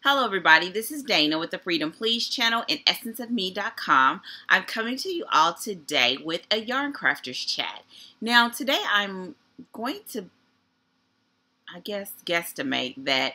Hello everybody, this is Dana with the Freedom Please channel and essenceofme.com. I'm coming to you all today with a Yarncrafters chat. Now today I'm going to, guesstimate that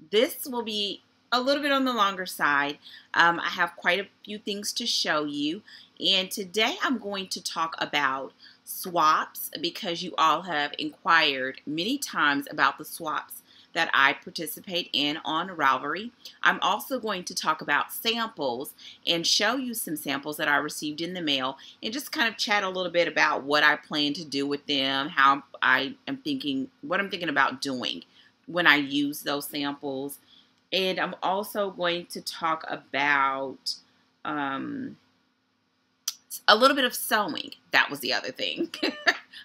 this will be a little bit on the longer side. I have quite a few things to show you, and today I'm going to talk about swaps because you all have inquired many times about the swaps that I participate in on Ravelry. I'm also going to talk about samples and show you some samples that I received in the mail and just kind of chat a little bit about what I plan to do with them, how I am thinking, what I'm thinking about doing when I use those samples. And I'm also going to talk about a little bit of sewing. That was the other thing.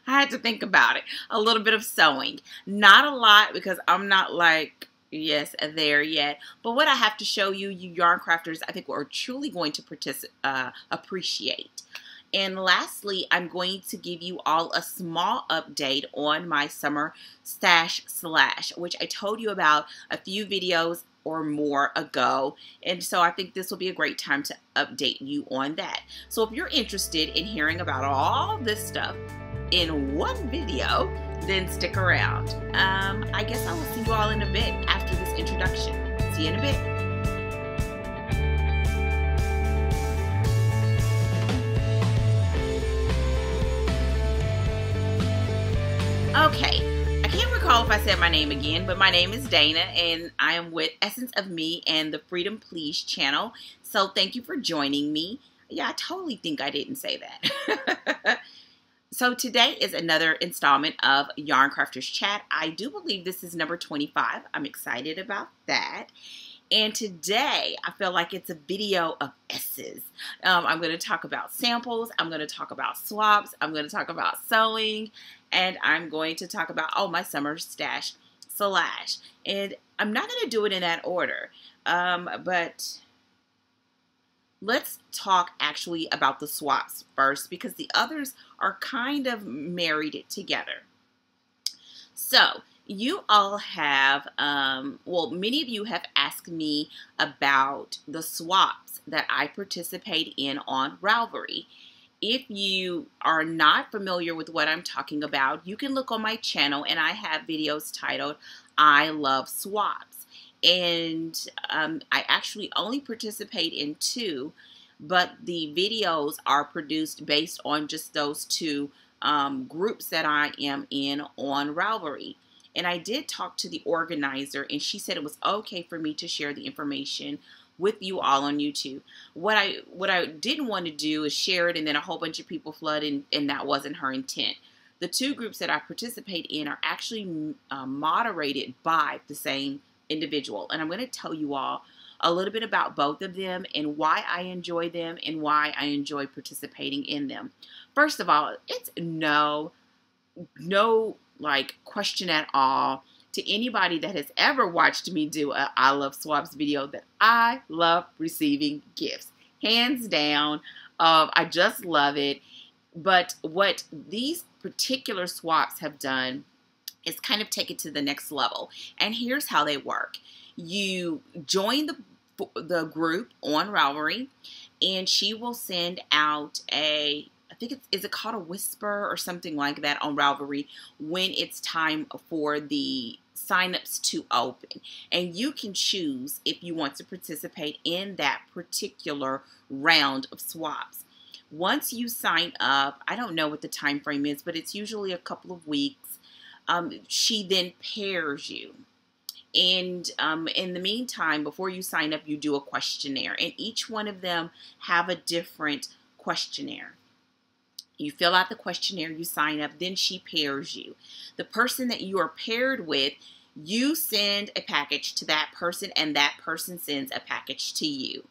I had to think about it. A little bit of sewing. Not a lot because I'm not like, yes, there yet. But what I have to show you, you yarn crafters, I think are truly going to appreciate. And lastly, I'm going to give you all a small update on my summer stash slash, which I told you about a few videos or more ago, and so I think this will be a great time to update you on that. So if you're interested in hearing about all this stuff in one video, then stick around. I guess I will see you all in a bit after this introduction. See you in a bit. Okay. I can't recall if I said my name again, but my name is Dana, and I am with Essence of Me and the Freedom Please channel. So thank you for joining me. Yeah, I totally think I didn't say that. So today is another installment of Yarncrafters Chat. I do believe this is number 25. I'm excited about that. And today, I feel like it's a video of S's. I'm going to talk about samples. I'm going to talk about swaps. I'm going to talk about sewing. And I'm going to talk about, my summer stash slash. And I'm not going to do it in that order. But let's talk actually about the swaps first, because the others are kind of married together. So, you all have, many of you have asked me about the swaps that I participate in on Ravelry. If you are not familiar with what I'm talking about, you can look on my channel and I have videos titled, I Love Swaps. And I actually only participate in 2, but the videos are produced based on just those 2 groups that I am in on Ravelry. And I did talk to the organizer, and she said it was okay for me to share the information with you all on YouTube. What I didn't want to do is share it and then a whole bunch of people flood in, and that wasn't her intent. The 2 groups that I participate in are actually moderated by the same individual. And I'm going to tell you all a little bit about both of them and why I enjoy them and why I enjoy participating in them. First of all, it's no like question at all to anybody that has ever watched me do a I Love Swaps video that I love receiving gifts. Hands down, I just love it. But what these particular swaps have done is kind of take it to the next level. And here's how they work. You join the group on Ravelry, and she will send out I think is it called a whisper or something like that on Ravelry when it's time for the signups to open. And you can choose if you want to participate in that particular round of swaps. Once you sign up, I don't know what the time frame is, but it's usually a couple of weeks. She then pairs you. And in the meantime, before you sign up, you do a questionnaire. And each one of them have a different questionnaire. You fill out the questionnaire, you sign up, then she pairs you. The person that you are paired with, you send a package to that person, and that person sends a package to you.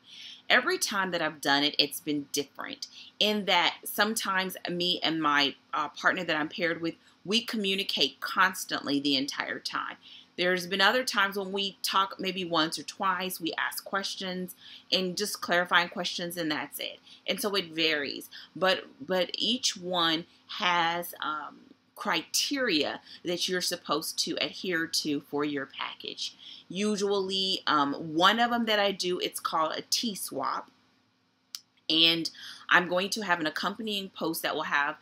Every time that I've done it, it's been different in that sometimes me and my partner that I'm paired with, we communicate constantly the entire time. There's been other times when we talk maybe once or twice, we ask questions and just clarifying questions, and that's it. And so it varies. But each one has criteria that you're supposed to adhere to for your package. Usually, one of them that I do, it's called a tea swap. And I'm going to have an accompanying post that will have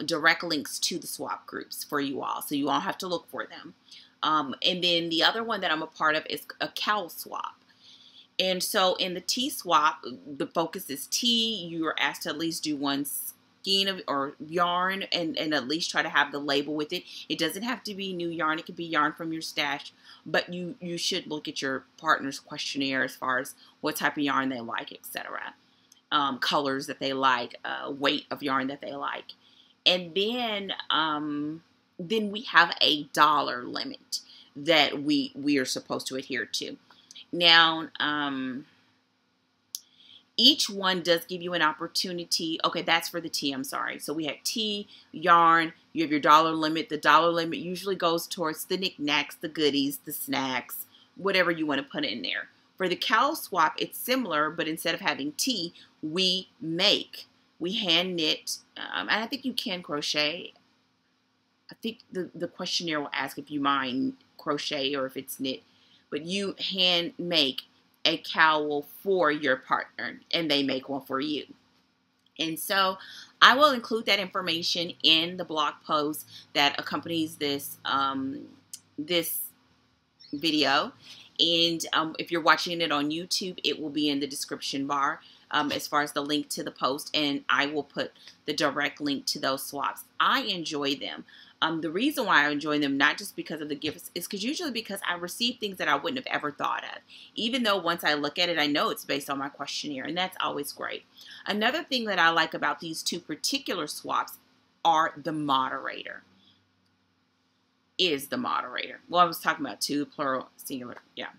direct links to the swap groups for you all. So you all have to look for them. And then the other one that I'm a part of is a cow swap. And so in the tea swap, the focus is tea. You are asked to at least do one skein of or yarn and at least try to have the label with it. It doesn't have to be new yarn. It could be yarn from your stash. But you should look at your partner's questionnaire as far as what type of yarn they like, etc. Colors that they like, weight of yarn that they like. And then we have a dollar limit that we are supposed to adhere to. Now, each one does give you an opportunity. Okay, that's for the tea, I'm sorry. So we have tea, yarn, you have your dollar limit. The dollar limit usually goes towards the knickknacks, the goodies, the snacks, whatever you want to put in there. For the cow swap, it's similar, but instead of having tea, we hand knit, and I think you can crochet. I think the questionnaire will ask if you mind crochet or if it's knit, but you hand make a cowl for your partner and they make one for you. And so I will include that information in the blog post that accompanies this this video. And if you're watching it on YouTube, it will be in the description bar as far as the link to the post, and I will put the direct link to those swaps. I enjoy them. The reason why I enjoy them, not just because of the gifts, is because I receive things that I wouldn't have ever thought of. Even though once I look at it, I know it's based on my questionnaire, and that's always great. Another thing that I like about these two particular swaps are the moderator. Is the moderator. Well, I was talking about two, plural, singular. Yeah.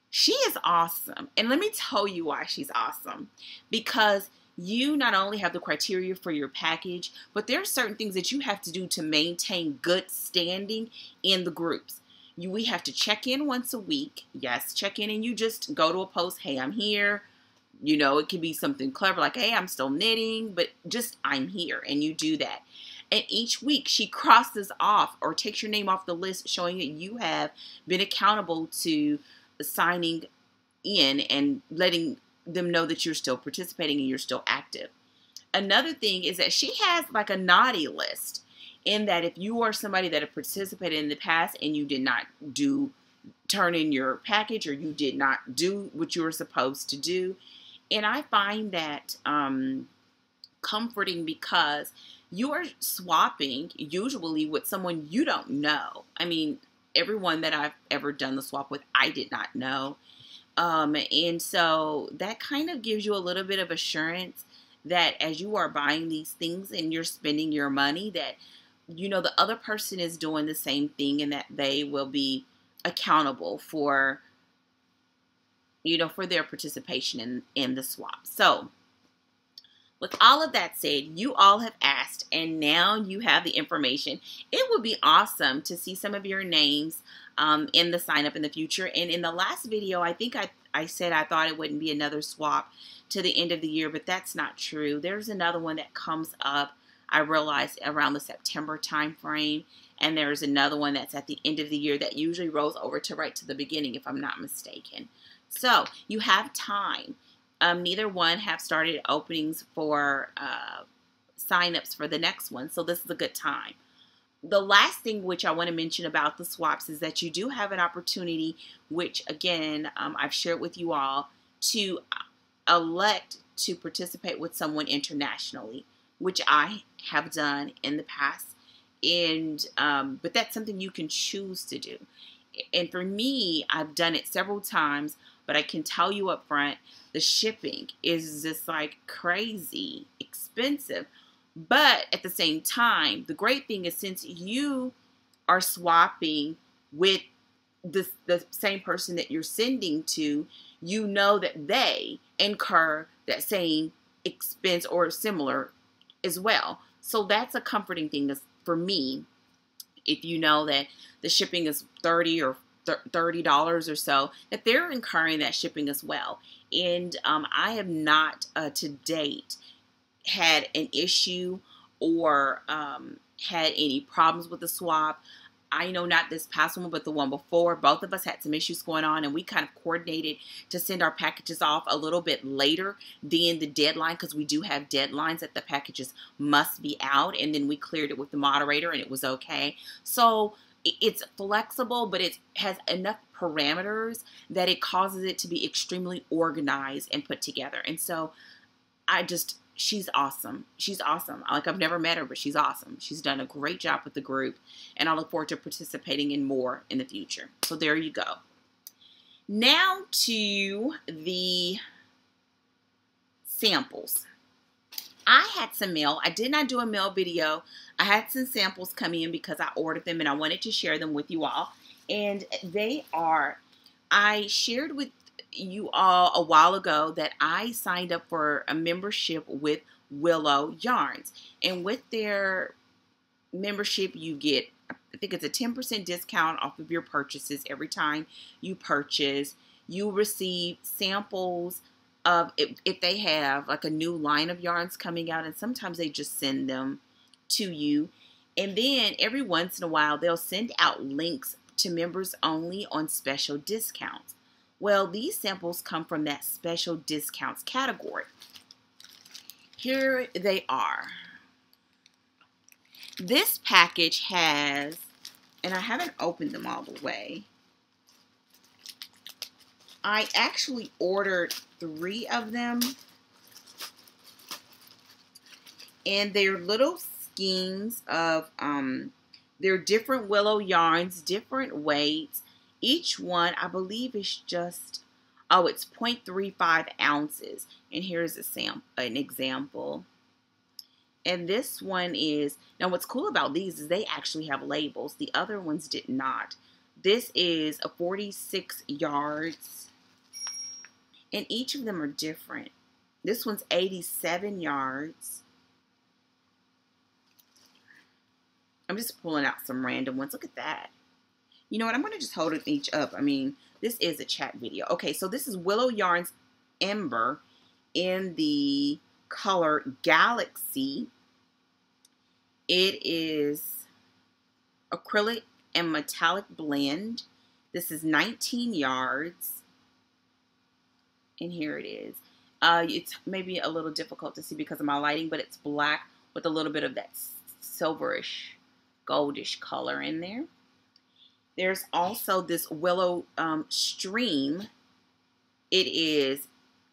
She is awesome. And let me tell you why she's awesome. Because you not only have the criteria for your package, but there are certain things that you have to do to maintain good standing in the groups. We have to check in once a week. Yes, check in, and you just go to a post, hey, I'm here. You know, it could be something clever like, hey, I'm still knitting, but just I'm here, and you do that. And each week she crosses off or takes your name off the list, showing that you have been accountable to signing in and letting them know that you're still participating and you're still active. Another thing is that she has like a naughty list, in that if you are somebody that have participated in the past and you did not turn in your package, or you did not do what you were supposed to do. And I find that comforting, because you are swapping usually with someone you don't know. I mean, everyone that I've ever done the swap with, I did not know. And so that kind of gives you a little bit of assurance that as you are buying these things and you're spending your money, that, you know, the other person is doing the same thing, and that they will be accountable for, you know, for their participation in the swap. So with all of that said, you all have asked, and now you have the information. It would be awesome to see some of your names in the sign up in the future. And in the last video, I think I said I thought it wouldn't be another swap to the end of the year, but that's not true. There's another one that comes up, I realized, around the September time frame. And there's another one that's at the end of the year that usually rolls over to right to the beginning, if I'm not mistaken. So you have time. Neither one have started openings for signups for the next one, so this is a good time. The last thing which I want to mention about the swaps is that you do have an opportunity, which again, I've shared with you all, to elect to participate with someone internationally, which I have done in the past. And but that's something you can choose to do. And for me, I've done it several times, but I can tell you up front, the shipping is just like crazy expensive. But at the same time, the great thing is, since you are swapping with the same person that you're sending to, you know that they incur that same expense or similar as well. So that's a comforting thing for me. If you know that the shipping is $30 or $30 or so, that they're incurring that shipping as well. And I have not to date had an issue or had any problems with the swap. I know not this past one, but the one before, both of us had some issues going on, and we kind of coordinated to send our packages off a little bit later than the deadline, because we do have deadlines that the packages must be out, and then we cleared it with the moderator and it was okay. So it's flexible, but it has enough parameters that it causes it to be extremely organized and put together. And so she's awesome. She's awesome. Like, I've never met her, but she's awesome. She's done a great job with the group, and I look forward to participating in more in the future. So there you go. Now to the samples. I had some mail. I did not do a mail video. I had some samples come in because I ordered them and I wanted to share them with you all. And I shared with you all a while ago that I signed up for a membership with Willow Yarns. And with their membership, you get, I think it's a 10% discount off of your purchases every time you purchase. You receive samples of, if they have like a new line of yarns coming out, and sometimes they just send them to you. And then every once in a while, they'll send out links to members only on special discounts. Well, these samples come from that special discounts category. Here they are. This package has, and I haven't opened them all the way. I actually ordered 3 of them. And they're little skeins of, they're different willow yarns, different weights. Each one, I believe, is just, it's 0.35 ounces. And here's an example. And this one is, now what's cool about these is they actually have labels. The other ones did not. This is a 46 yards. And each of them are different. This one's 87 yards. I'm just pulling out some random ones. Look at that. You know what? I'm going to just hold it each up. I mean, this is a chat video. Okay, so this is Willow Yarns Ember in the color Galaxy. It is acrylic and metallic blend. This is 19 yards. And here it is. It's maybe a little difficult to see because of my lighting, but it's black with a little bit of that silverish, goldish color in there. There's also this Willow Stream. It is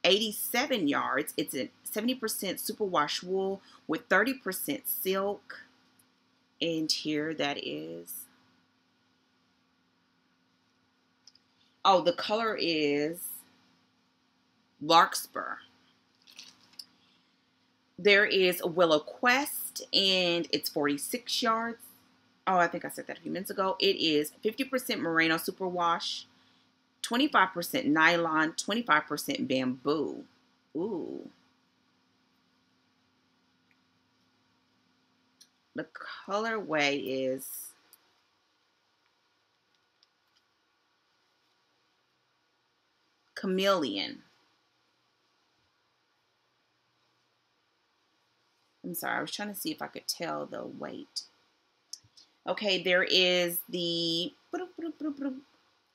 87 yards. It's a 70% superwash wool with 30% silk. And here that is. Oh, the color is Larkspur. There is a Willow Quest, and it's 46 yards. Oh, I think I said that a few minutes ago. It is 50% merino superwash, 25% nylon, 25% bamboo. Ooh. The colorway is Chameleon. I'm sorry, I was trying to see if I could tell the weight. Okay, there is the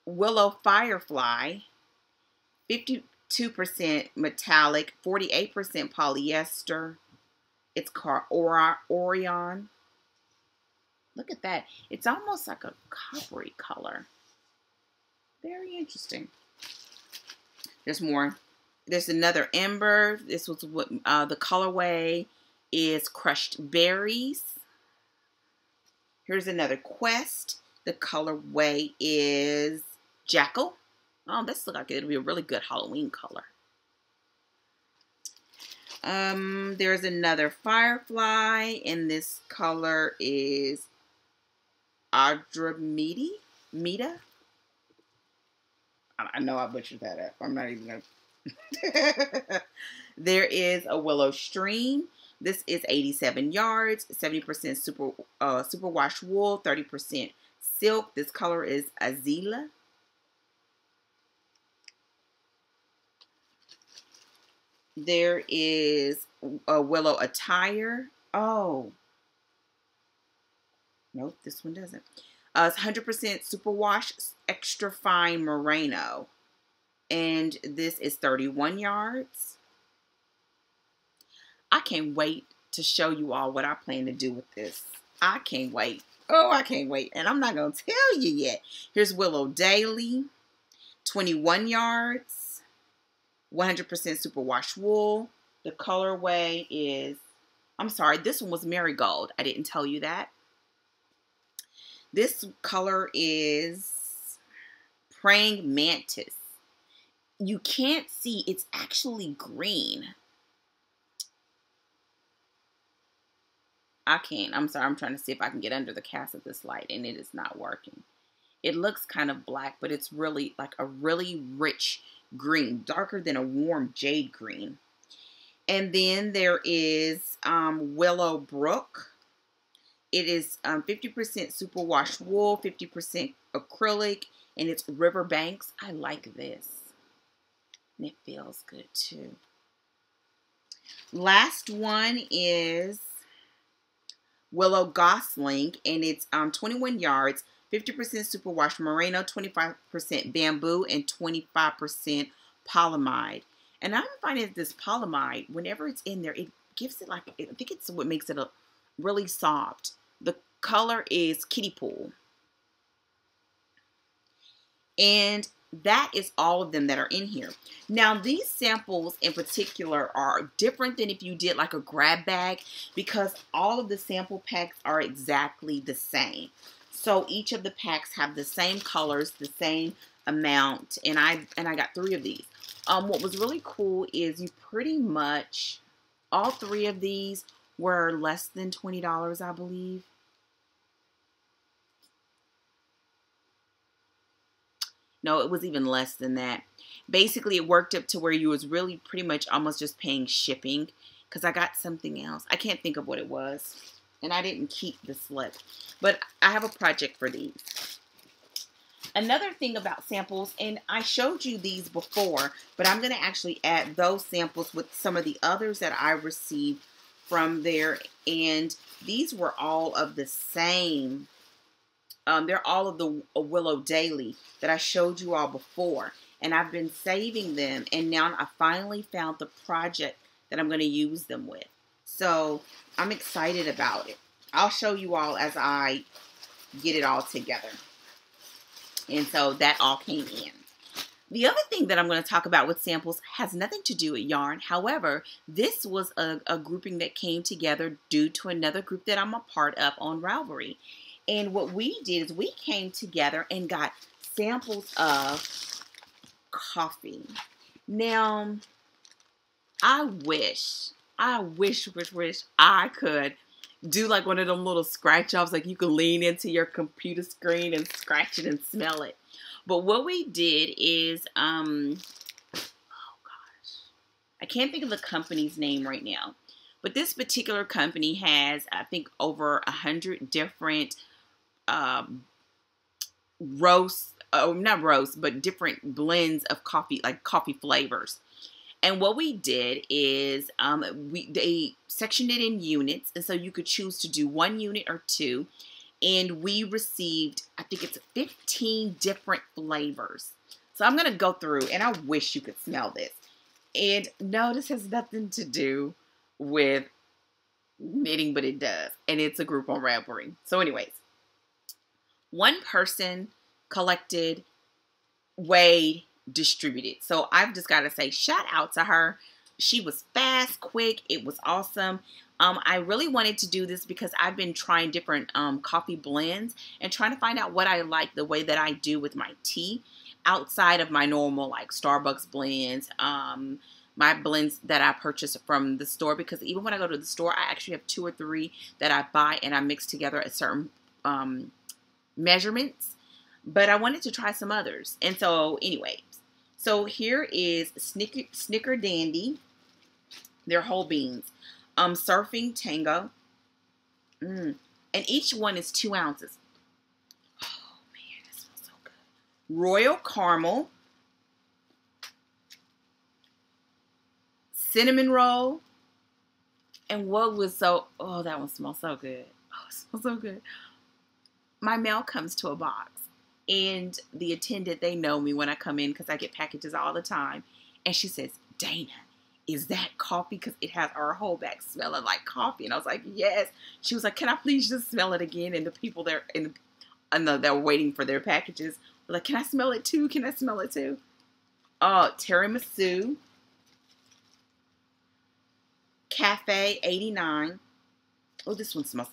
Willow Firefly, 52% metallic, 48% polyester. It's called Orion. Look at that. It's almost like a coppery color. Very interesting. There's more. There's another Ember. This was what the colorway is Crushed Berries. Here's another Quest. The colorway is Jackal. Oh, this looks like it'll be a really good Halloween color. There's another Firefly, and this color is Andromeda. I know I butchered that up. I'm not even gonna. There is a Willow Stream. This is 87 yards, 70% superwash wool, 30% silk. This color is Azalea. There is a Willow Attire. Oh, Nope, this one doesn't. It's 100% superwash extra fine merino. And this is 31 yards. I can't wait to show you all what I plan to do with this. I can't wait. Oh, I can't wait. And I'm not going to tell you yet. Here's Willow Daily, 21 yards, 100% superwash wool. The colorway is, I'm sorry, this one was Marigold. I didn't tell you that. This color is Praying Mantis. You can't see, it's actually green. I can't. I'm sorry. I'm trying to see if I can get under the cast of this light, and it is not working. It looks kind of black, but it's really like a really rich green, darker than a warm jade green. And then there is Willow Brook. It is 50% superwash wool, 50% acrylic, and it's Riverbanks. I like this. And it feels good too. Last one is Willow Gosling, and it's 21 yards, 50% superwash merino, 25% bamboo, and 25% polyamide. And I'm finding that this polyamide, whenever it's in there, it gives it like, I think it's what makes it a really soft. The color is Kiddie Pool. And that is all of them that are in here. Now, these samples in particular are different than if you did like a grab bag, because all of the sample packs are exactly the same. So each of the packs have the same colors, the same amount, and I got 3 of these. What was really cool is you pretty much, all 3 of these were less than $20, I believe. No, it was even less than that. Basically, it worked up to where you was really pretty much almost just paying shipping, because I got something else. I can't think of what it was, and I didn't keep the slip. But I have a project for these. Another thing about samples, and I showed you these before, but I'm going to actually add those samples with some of the others that I received from there. And these were all of the same. They're all of the Willow Daily that I showed you all before. And I've been saving them. And now I finally found the project that I'm going to use them with. So I'm excited about it. I'll show you all as I get it all together. And so that all came in. The other thing that I'm going to talk about with samples has nothing to do with yarn. However, this was a grouping that came together due to another group that I'm a part of on Ravelry. And what we did is we came together and got samples of coffee. Now, I wish I could do like one of them little scratch offs, like you can lean into your computer screen and scratch it and smell it. But what we did is, oh gosh, I can't think of the company's name right now. But this particular company has, I think, over 100 different different blends of coffee, like coffee flavors. And what we did is they sectioned it in units, and so you could choose to do 1 unit or 2. And we received, I think it's 15 different flavors. So I'm going to go through, and I wish you could smell this. And no, this has nothing to do with knitting, but it does. And it's a group on Ravelry. So anyways, one person collected, weighed, distributed. So I've just got to say, shout out to her. She was fast, quick. It was awesome. I really wanted to do this because I've been trying different coffee blends and trying to find out what I like the way that I do with my tea outside of my normal like Starbucks blends, my blends that I purchase from the store, because even when I go to the store, I actually have 2 or 3 that I buy and I mix together at certain measurements. But I wanted to try some others. And so anyways, so here is Snicker Dandy. They're whole beans. Surfing Tango. And each one is 2 ounces. Oh man, that smells so good. Royal Caramel. Cinnamon Roll. And what was so, oh, that one smells so good. Oh, it smells so good. my mail comes to a box. And the attendant, they know me when I come in because I get packages all the time. And she says, Dana, is that coffee? Because it has our whole bag smelling like coffee. And I was like, yes. She was like, can I please just smell it again? And the people there, that were waiting for their packages were like, can I smell it too? Can I smell it too? Tiramisu. Cafe 89. Oh, this one smells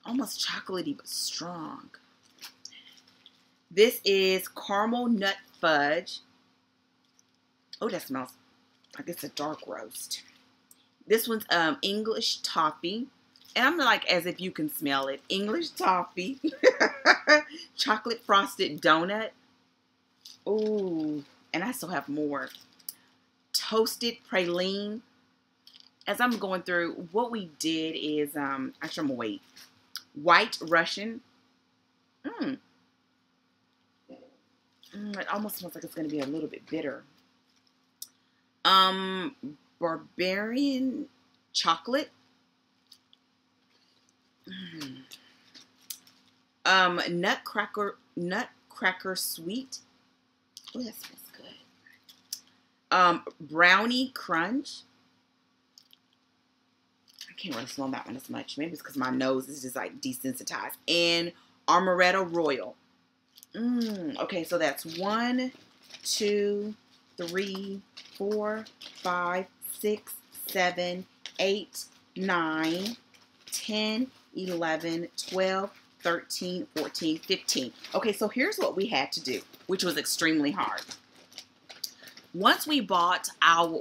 almost chocolatey but strong. This is caramel nut fudge. Oh, that smells like it's a dark roast. This one's English toffee. And I'm like, as if you can smell it. English toffee. Chocolate frosted donut. Ooh, and I still have more. Toasted praline. As I'm going through, what we did is, actually I'm gonna wait. White Russian. It almost smells like it's gonna be a little bit bitter. Barbarian chocolate. Nutcracker sweet. Oh, that smells good. Brownie crunch. I can't really smell that one as much. Maybe it's because my nose is just like desensitized. And amaretto royal. Okay, so that's 1, 2, 3, 4, 5, 6, 7, 8, 9, 10, 11, 12, 13, 14, 15. Okay, so here's what we had to do, which was extremely hard. Once we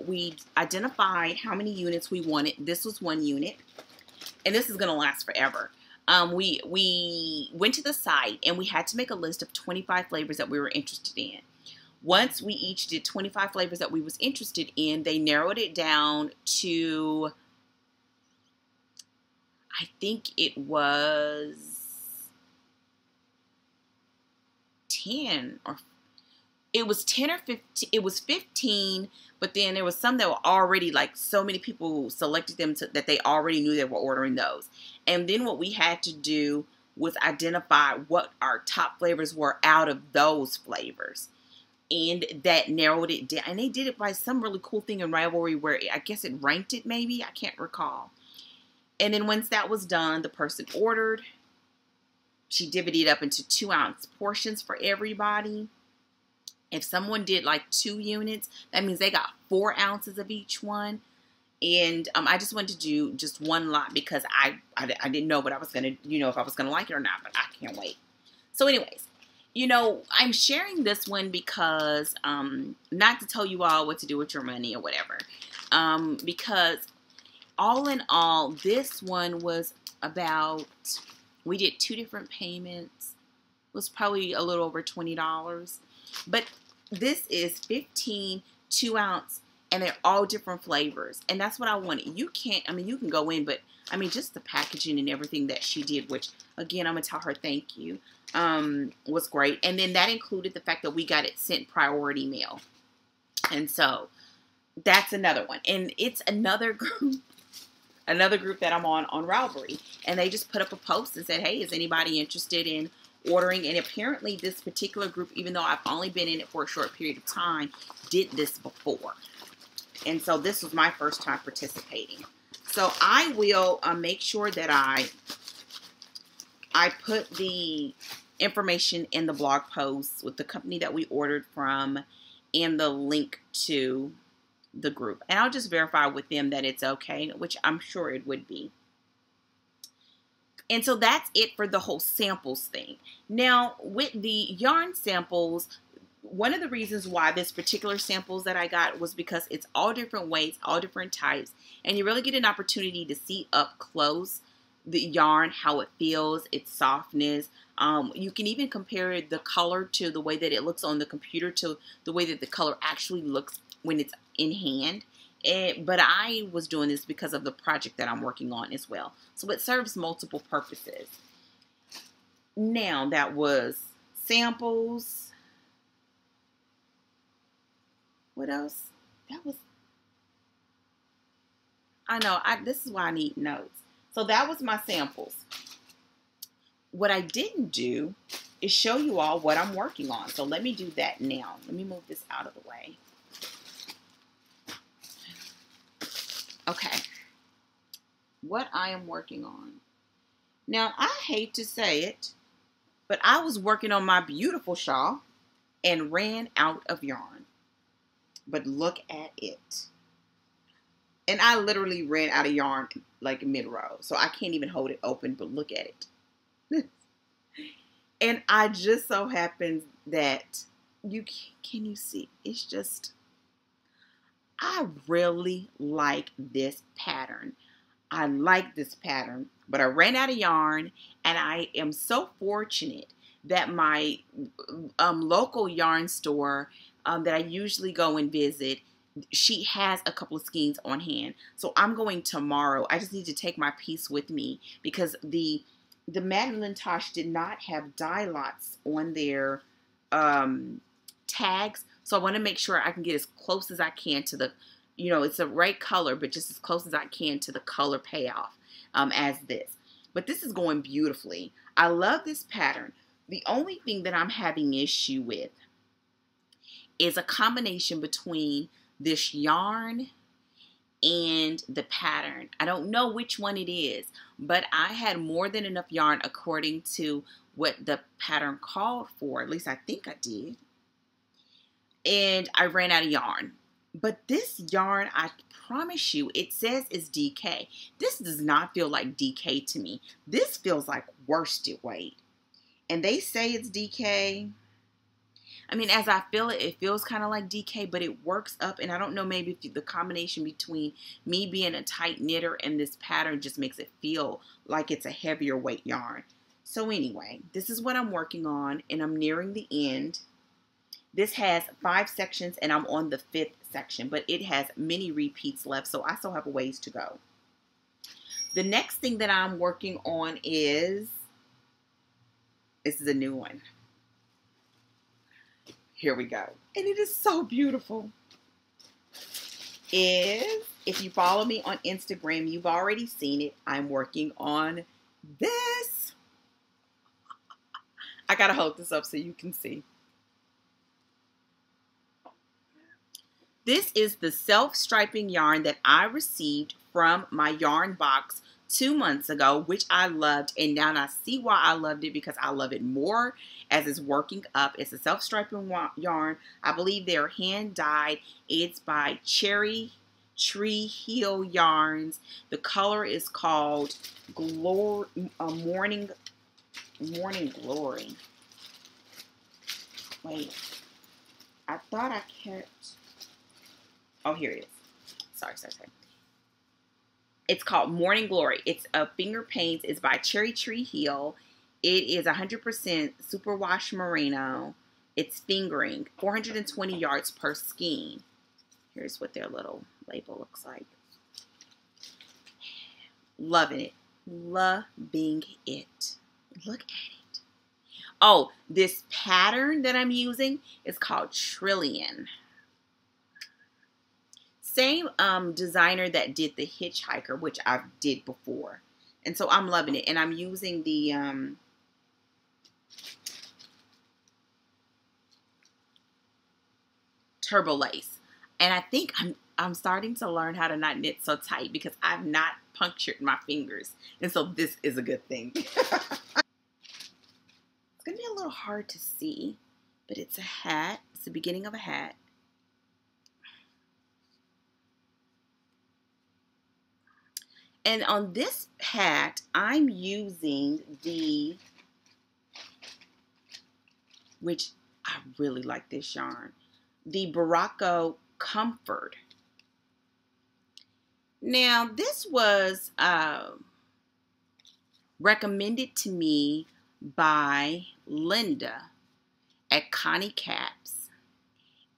we identified how many units we wanted. This was 1 unit, and this is going to last forever. We went to the site and we had to make a list of 25 flavors that we were interested in. Once we each did 25 flavors that we was interested in, they narrowed it down to, I think it was 10 or it was 10 or 15. It was 15, but then there was some that were already, like, so many people selected them that they already knew they were ordering those. And then what we had to do was identify what our top flavors were out of those flavors. And that narrowed it down. And they did it by some really cool thing in Rivalry where I guess it ranked it maybe. I can't recall. And then once that was done, the person ordered. She divvied it up into 2-ounce portions for everybody. If someone did like 2 units, that means they got 4 ounces of each one. And I just wanted to do just 1 lot because I didn't know what I was going to, if I was going to like it or not, but I can't wait. So anyways, I'm sharing this one because, not to tell you all what to do with your money or whatever, because all in all, this one was about, we did 2 different payments. It was probably a little over $20. But this is 15 2-ounce, and they're all different flavors. And that's what I wanted. You can go in, but, just the packaging and everything that she did, which, again, I'm going to tell her thank you, was great. And then that included the fact that we got it sent priority mail. And so that's another one. And it's another group that I'm on Ravelry. And they just put up a post and said, hey, is anybody interested in ordering? And apparently this particular group, even though I've only been in it for a short period of time, did this before. And so this was my first time participating. So I will make sure that I put the information in the blog post with the company that we ordered from and the link to the group. And I'll just verify with them that it's okay, which I'm sure it would be. And so that's it for the whole samples thing. Now, with the yarn samples, one of the reasons why this particular samples that I got was because it's all different weights, all different types, and you really get an opportunity to see up close the yarn, how it feels, its softness. You can even compare the color to the way that it looks on the computer to the way that the color actually looks when it's in hand. But I was doing this because of the project that I'm working on as well. So it serves multiple purposes. Now, that was samples. What else? I know, this is why I need notes. So that was my samples. what I didn't do is show you all what I'm working on. So let me do that now. Let me move this out of the way. Okay. What I am working on. Now, I hate to say it, but I was working on my beautiful shawl and ran out of yarn. But look at it. And I literally ran out of yarn like mid-row. So I can't even hold it open, but look at it. And I just so happens that can you see? It's just, I really like this pattern. I like this pattern, but I ran out of yarn, and I am so fortunate that my local yarn store that I usually go and visit, she has a couple of skeins on hand. So I'm going tomorrow. I just need to take my piece with me because the Madeline Tosh did not have dye lots on their tags. So I want to make sure I can get as close as I can to the, it's the right color, but just as close as I can to the color payoff as this. But this is going beautifully. I love this pattern. The only thing that I'm having issue with is a combination between this yarn and the pattern. I don't know which one it is, but I had more than enough yarn according to what the pattern called for. At least I think I did. And I ran out of yarn. But this yarn, I promise you, it says it's DK. This does not feel like DK to me. This feels like worsted weight. And they say it's DK. I mean, as I feel it, it feels kind of like DK, but it works up. And I don't know, maybe if the combination between me being a tight knitter and this pattern just makes it feel like it's a heavier weight yarn. So anyway, this is what I'm working on, and I'm nearing the end. This has 5 sections, and I'm on the 5th section, but it has many repeats left, so I still have a ways to go. The next thing that I'm working on is, this is a new one. Here we go. And it is so beautiful. If you follow me on Instagram, you've already seen it. I'm working on this. I gotta hold this up so you can see. This is the self-striping yarn that I received from my yarn box 2 months ago, which I loved, and now I see why I loved it, because I love it more as it's working up. It's a self-striping yarn. I believe they're hand-dyed. It's by Cherry Tree Hill Yarns. The color is called Morning Glory. Wait, I thought I kept... Oh, here it is. Sorry. It's called Morning Glory. It's a finger paints. It's by Cherry Tree Hill. It is 100% superwash merino. It's fingering. 420 yards per skein. Here's what their little label looks like. Loving it. Loving it. Look at it. Oh, this pattern that I'm using is called Trillion. Same designer that did the Hitchhiker, which I did before. And so I'm loving it. And I'm using the Turbo Lace. And I think I'm starting to learn how to not knit so tight, because I've not punctured my fingers. And so this is a good thing. It's going to be a little hard to see, but it's a hat. It's the beginning of a hat. And on this hat, I'm using which I really like this yarn, the Baracco Comfort. Now, this was recommended to me by Linda at Connie Caps.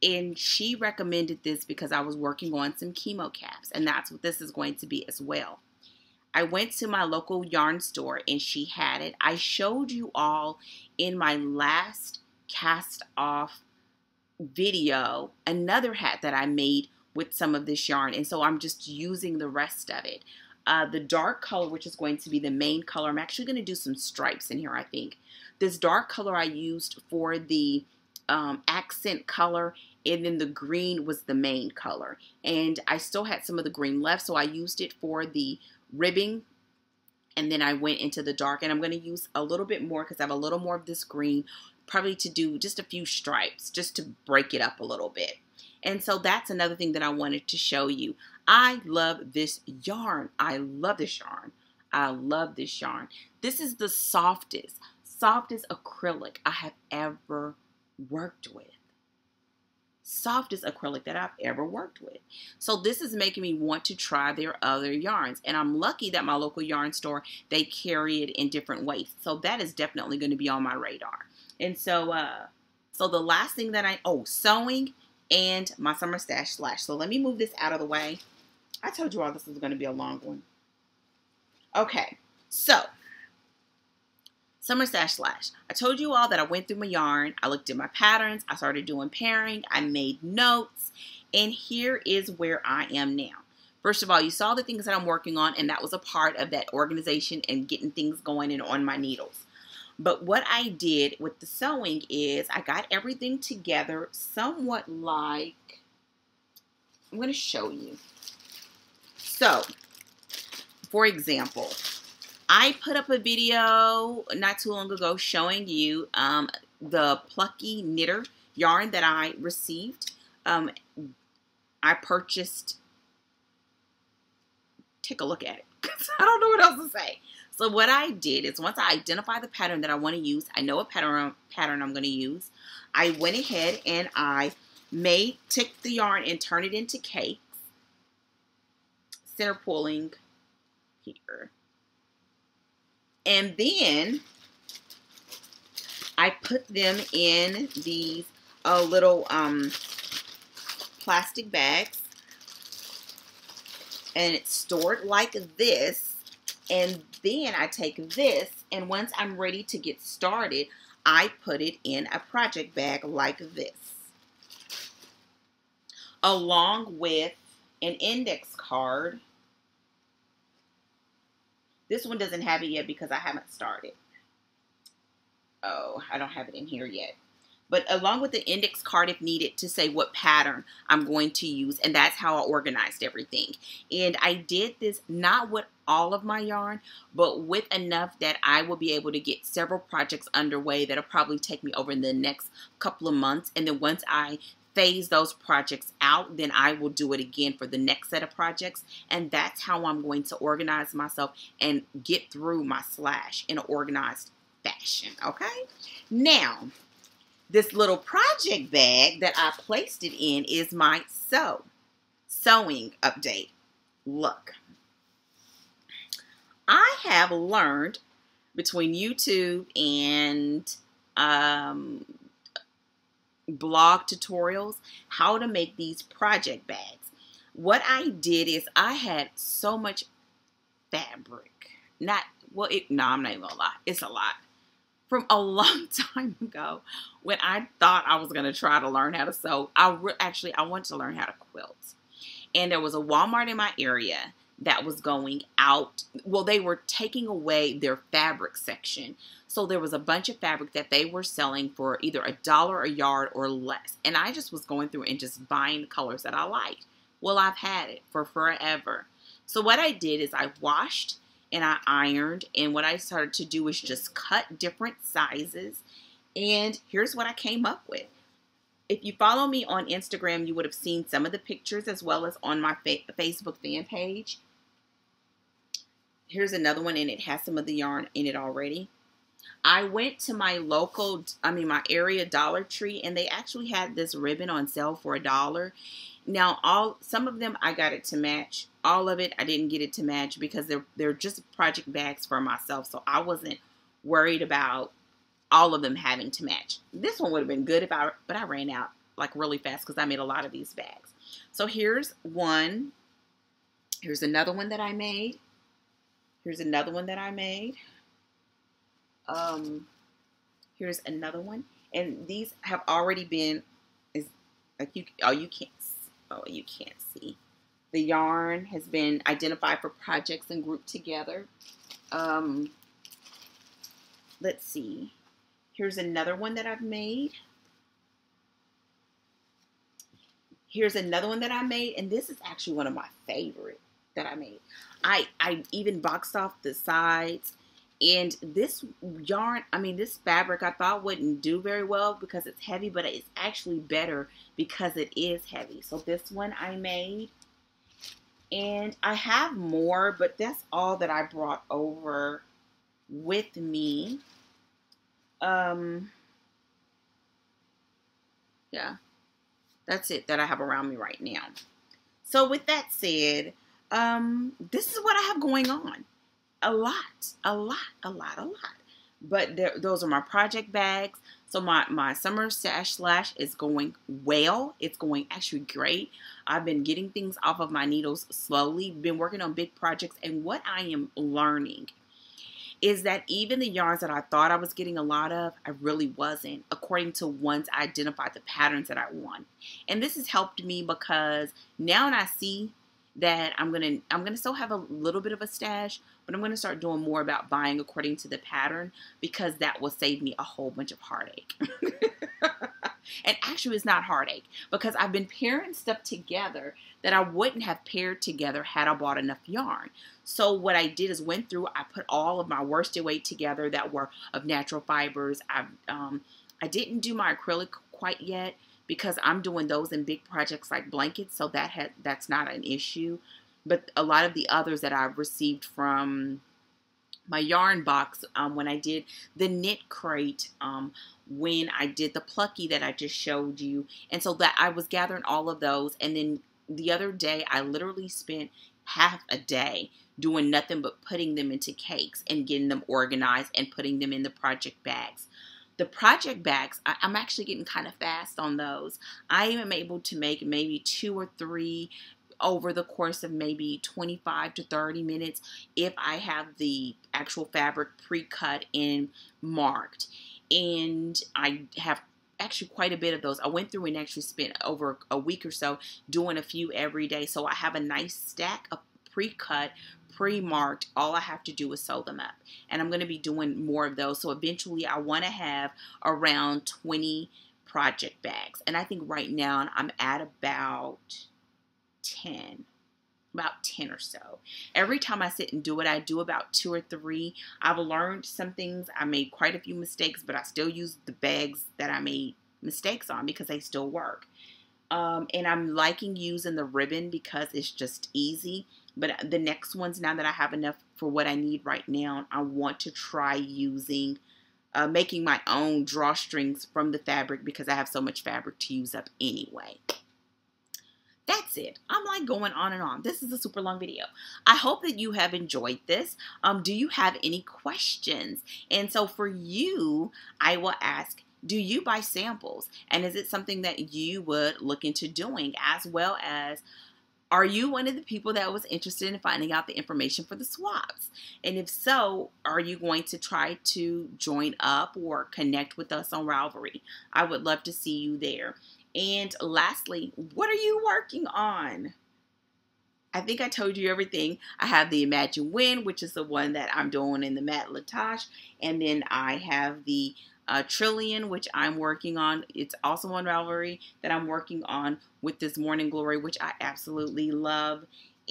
And she recommended this because I was working on some chemo caps. And that's what this is going to be as well. I went to my local yarn store and she had it. I showed you all in my last cast off video another hat that I made with some of this yarn. And so I'm just using the rest of it. The dark color, which is going to be the main color, I'm actually going to do some stripes in here, I think. This dark color I used for the accent color, and then the green was the main color. And I still had some of the green left, so I used it for the ribbing. And then I went into the dark, and I'm going to use a little bit more because I have a little more of this green, probably to do just a few stripes, just to break it up a little bit. And so that's another thing that I wanted to show you. I love this yarn. I love this yarn. I love this yarn. This is the softest acrylic I have ever worked with. Softest acrylic that I've ever worked with. So this is making me want to try their other yarns. And I'm lucky that my local yarn store, they carry it in different weights. So that is definitely going to be on my radar. And so, so the last thing that sewing and my summer stash slash. So let me move this out of the way. I told you all this was going to be a long one. Okay, so summer stash slash. I told you all that I went through my yarn. I looked at my patterns. I started doing pairing. I made notes. And here is where I am now. First of all, you saw the things that I'm working on, and that was a part of that organization and getting things going and on my needles. But what I did with the sewing is I got everything together somewhat like, I'm going to show you. So, for example, I put up a video not too long ago showing you the Plucky Knitter yarn that I received. I purchased, take a look at it because I don't know what else to say. So what I did is once I identify the pattern that I want to use, I know what pattern I'm going to use. I went ahead and I took the yarn and turned it into cakes. Center pulling here. And then I put them in these little plastic bags. And it's stored like this. And then I take this, and once I'm ready to get started, I put it in a project bag like this, along with an index card. This one doesn't have it yet because I haven't started. Oh, I don't have it in here yet. But along with the index card if needed to say what pattern I'm going to use. And that's how I organized everything. And I did this not with all of my yarn, but with enough that I will be able to get several projects underway that'll probably take me over in the next couple of months. And then once I phase those projects out, then I will do it again for the next set of projects. And that's how I'm going to organize myself and get through my slash in an organized fashion. Okay? Now, this little project bag that I placed it in is my sewing update. Look, I have learned between YouTube and blog tutorials how to make these project bags. What I did is I had so much fabric. No, I'm not even gonna lie. It's a lot. From a long time ago, when I thought I was going to try to learn how to sew, I wanted to learn how to quilt. And there was a Walmart in my area that was going out. Well, they were taking away their fabric section. So there was a bunch of fabric that they were selling for either $1 a yard or less. And I just was going through and just buying the colors that I liked. Well, I've had it for forever. So what I did is I washed and I ironed, and what I started to do is just cut different sizes, and here's what I came up with. If you follow me on Instagram, you would have seen some of the pictures as well as on my Facebook fan page. Here's another one, and it has some of the yarn in it already. I went to my my area Dollar Tree, and they actually had this ribbon on sale for $1. Now, some of them I got it to match. All of it I didn't get it to match because they're just project bags for myself. So I wasn't worried about all of them having to match. This one would have been good but I ran out like really fast because I made a lot of these bags. So here's one. Here's another one that I made. Here's another one that I made. Here's another one. And these have already been, you can't see. The yarn has been identified for projects and grouped together. Let's see. Here's another one that I've made. Here's another one that I made, and this is actually one of my favorite that I made. I even boxed off the sides, and this yarn, this fabric I thought wouldn't do very well because it's heavy, but it's actually better because it is heavy. So this one I made, and I have more, but that's all that I brought over with me. Yeah. That's it that I have around me right now. So with that said, this is what I have going on. A lot. But those are my project bags. So my summer stash slash is going well. It's going actually great. I've been getting things off of my needles slowly. Been working on big projects. And what I am learning is that even the yarns that I thought I was getting a lot of, I really wasn't, according to once I identified the patterns that I want. And this has helped me because now when I see that I'm gonna still have a little bit of a stash, but I'm gonna start doing more about buying according to the pattern, because that will save me a whole bunch of heartache. And actually, it's not heartache, because I've been pairing stuff together that I wouldn't have paired together had I bought enough yarn. So what I did is went through, I put all of my worsted weight together that were of natural fibers. I didn't do my acrylic quite yet because I'm doing those in big projects like blankets, so that's not an issue. But a lot of the others that I've received from my yarn box, when I did the knit crate, when I did the plucky that I just showed you, and so that I was gathering all of those. And then the other day I literally spent half a day doing nothing but putting them into cakes and getting them organized and putting them in the project bags. The project bags, I'm actually getting kind of fast on those. I am able to make maybe 2 or 3 over the course of maybe 25 to 30 minutes if I have the actual fabric pre-cut and marked. And I have actually quite a bit of those. I went through and actually spent over a week or so doing a few every day. So I have a nice stack of pre-cut, pre-marked. All I have to do is sew them up. And I'm going to be doing more of those. So eventually I want to have around 20 project bags. And I think right now I'm at about 10 or so. Every time I sit and do it, I do about 2 or 3. I've learned some things. I made quite a few mistakes, but I still use the bags that I made mistakes on because they still work. And I'm liking using the ribbon because it's just easy. But the next ones, now that I have enough for what I need right now, I want to try using making my own drawstrings from the fabric because I have so much fabric to use up anyway. That's it. I'm like going on and on. This is a super long video. I hope that you have enjoyed this. Do you have any questions? And so for you, I will ask, do you buy samples? And is it something that you would look into doing, as well as, are you one of the people that was interested in finding out the information for the swaps? And if so, are you going to try to join up or connect with us on Ravelry? I would love to see you there. And lastly, what are you working on? I think I told you everything. I have the Imagine When, which is the one that I'm doing in the matte Latache. And then I have the Trillion, which I'm working on. It's also on Ravelry that I'm working on with this Morning Glory, which I absolutely love.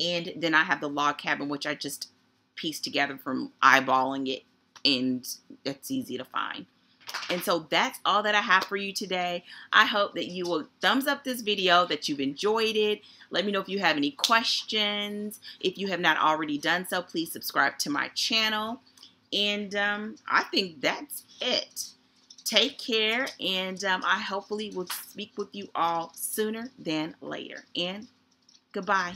And then I have the Log Cabin, which I just pieced together from eyeballing it, and it's easy to find. And so that's all that I have for you today. I hope that you will thumbs up this video, that you've enjoyed it. Let me know if you have any questions. If you have not already done so, please subscribe to my channel. And I think that's it. Take care, and I hopefully will speak with you all sooner than later. And goodbye.